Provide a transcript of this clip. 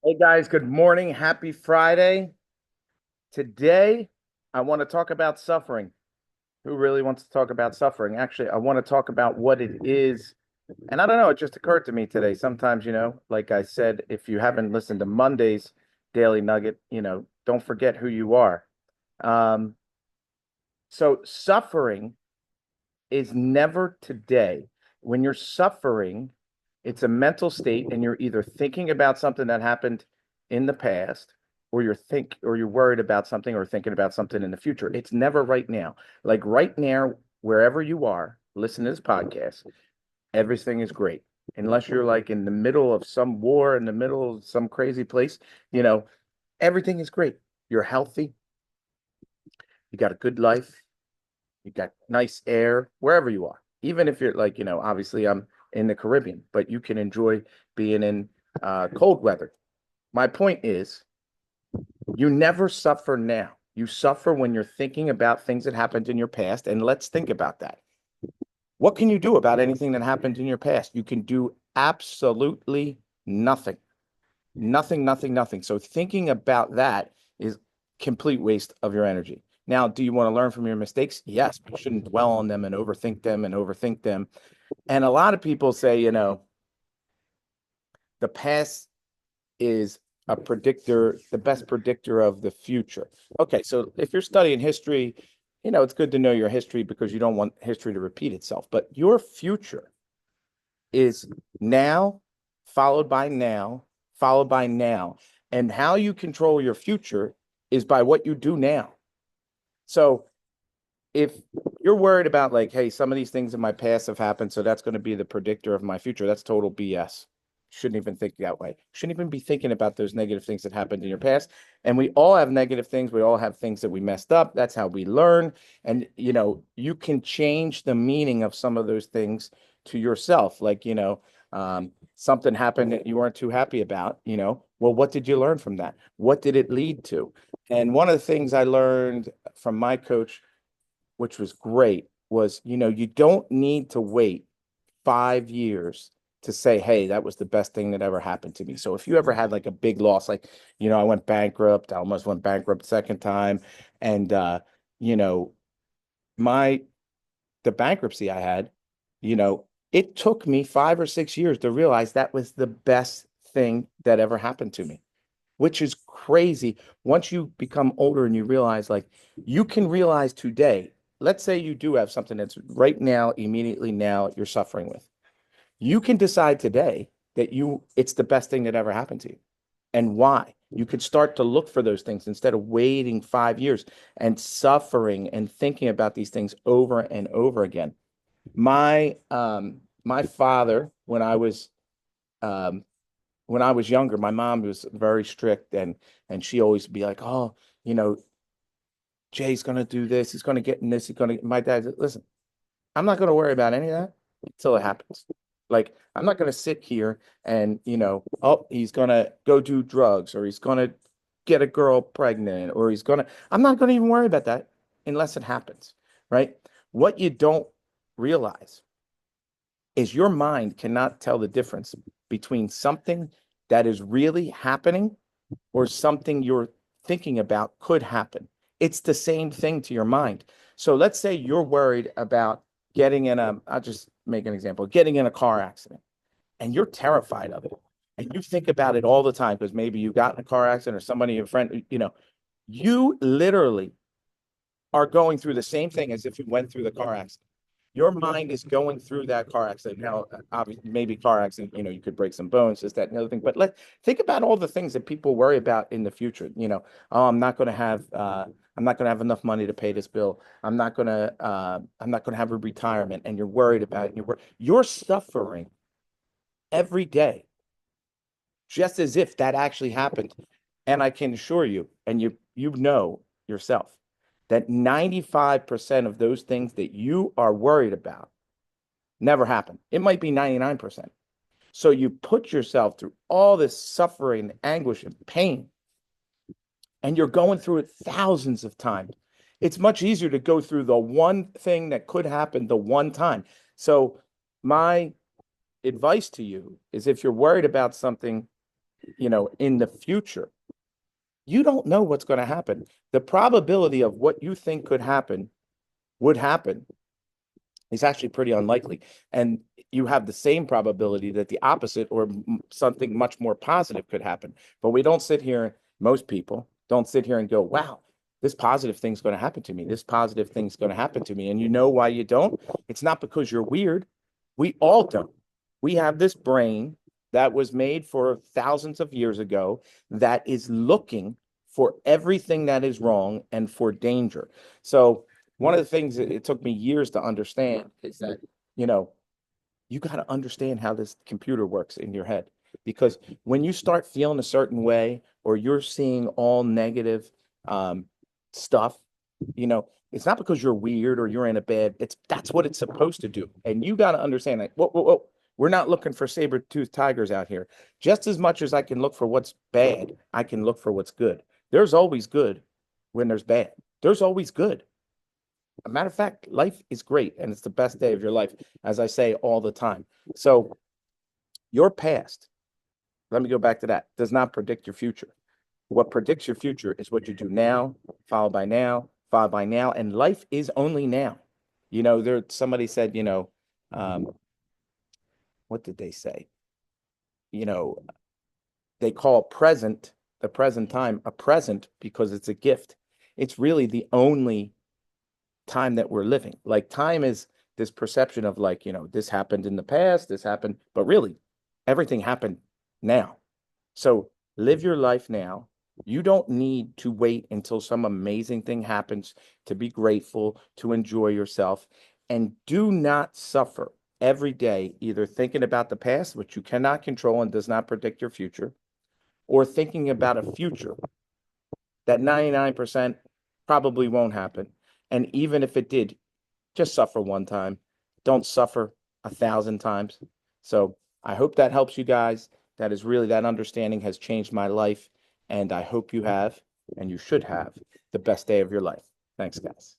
Hey guys, good morning. Happy Friday. Today, I want to talk about suffering. Who really wants to talk about suffering? Actually, I want to talk about what it is. And I don't know, it just occurred to me today. Sometimes, like I said, if you haven't listened to Monday's Daily Nugget, don't forget who you are. Um, so suffering is never today. When you're suffering, it's a mental state, and you're either thinking about something that happened in the past, or you're worried about something or thinking about something in the future. It's never right now. Like right now, wherever you are, listen to this podcast, everything is great. Unless you're like in the middle of some war, in the middle of some crazy place, you know, everything is great. You're healthy, you got a good life, you got nice air wherever you are. Even if you're like, obviously I'm in the Caribbean, but you can enjoy being in cold weather. My point is, you never suffer now. You suffer when you're thinking about things that happened in your past. And let's think about that. What can you do about anything that happened in your past? You can do absolutely nothing. Nothing, nothing, nothing. So thinking about that is complete waste of your energy. Now, do you want to learn from your mistakes? Yes, but you shouldn't dwell on them and overthink them and overthink them. And a lot of people say, the past is a predictor, the best predictor of the future. Okay, so if you're studying history, it's good to know your history because you don't want history to repeat itself. But your future is now, followed by now, followed by now. And how you control your future is by what you do now. So if you're worried about like, hey, some of these things in my past have happened, so that's going to be the predictor of my future, that's total BS. Shouldn't even think that way. Shouldn't even be thinking about those negative things that happened in your past. And we all have negative things. We all have things that we messed up. That's how we learn. And you can change the meaning of some of those things to yourself. Like, something happened that you weren't too happy about, well, what did you learn from that? What did it lead to? And one of the things I learned from my coach, which was great, was you don't need to wait 5 years to say, hey, that was the best thing that ever happened to me. So if you ever had like a big loss, like, I went bankrupt, I almost went bankrupt second time. And you know, my the bankruptcy I had, it took me 5 or 6 years to realize that was the best thing that ever happened to me, which is crazy. Once you become older and you realize, like, you can realize today, let's say you do have something that's right now, immediately now, you're suffering with. You can decide today that it's the best thing that ever happened to you. And why? You could start to look for those things instead of waiting 5 years and suffering and thinking about these things over and over again. My father, um, when I was younger, my mom was very strict, and she always be like, "Oh, you know, Jay's gonna do this. He's gonna get in this. He's gonna." My dad said, "Listen, I'm not gonna worry about any of that until it happens. Like, I'm not gonna sit here and oh, he's gonna go do drugs, or he's gonna get a girl pregnant, or he's gonna. I'm not gonna even worry about that unless it happens, right? What you don't realize is your mind cannot tell the difference between something that is really happening or something you're thinking about could happen. It's the same thing to your mind. So let's say you're worried about I'll just make an example, getting in a car accident, and you're terrified of it. And you think about it all the time because maybe you got in a car accident or somebody, your friend, you literally are going through the same thing as if you went through the car accident. Your mind is going through that car accident. Now, obviously, maybe car accident, you could break some bones, this, that, and the other thing. But think about all the things that people worry about in the future. Oh, I'm not going to have enough money to pay this bill. I'm not going to have a retirement, and you're worried about it. You're suffering every day, just as if that actually happened. And I can assure you, and you know yourself, that 95% of those things that you are worried about never happen. It might be 99%. So you put yourself through all this suffering, anguish, and pain, and you're going through it thousands of times. It's much easier to go through the one thing that could happen the one time. So my advice to you is, if you're worried about something, in the future, you don't know what's going to happen. The probability of what you think could happen would happen is actually pretty unlikely. And you have the same probability that the opposite or something much more positive could happen. But we don't sit here, most people don't sit here and go, wow, this positive thing's going to happen to me. This positive thing's going to happen to me. And you know why you don't? It's not because you're weird. We all don't. We have this brain that was made for thousands of years ago that is looking for everything that is wrong and for danger. So one of the things that it took me years to understand is that, you know, you got to understand how this computer works in your head. Because when you start feeling a certain way or you're seeing all negative um, stuff, it's not because you're weird or you're in a bad, that's what it's supposed to do. And you got to understand that, whoa, whoa, whoa, we're not looking for saber-toothed tigers out here. Just as much as I can look for what's bad, I can look for what's good. There's always good when there's bad. There's always good. A matter of fact, life is great and it's the best day of your life, as I say all the time. So your past, let me go back to that, does not predict your future. What predicts your future is what you do now, followed by now, followed by now, and life is only now. Somebody said, what did they say? You know, they call the present time, a present because it's a gift. It's really the only time that we're living. Like time is this perception of like, this happened in the past, this happened, but really everything happened now. So live your life now. You don't need to wait until some amazing thing happens to be grateful, to enjoy yourself, and do not suffer every day, either thinking about the past, which you cannot control and does not predict your future, or thinking about a future that 99% probably won't happen. And even if it did, just suffer one time. Don't suffer 1,000 times. So I hope that helps you guys. That understanding has changed my life. And I hope you have, and you should have, the best day of your life. Thanks, guys.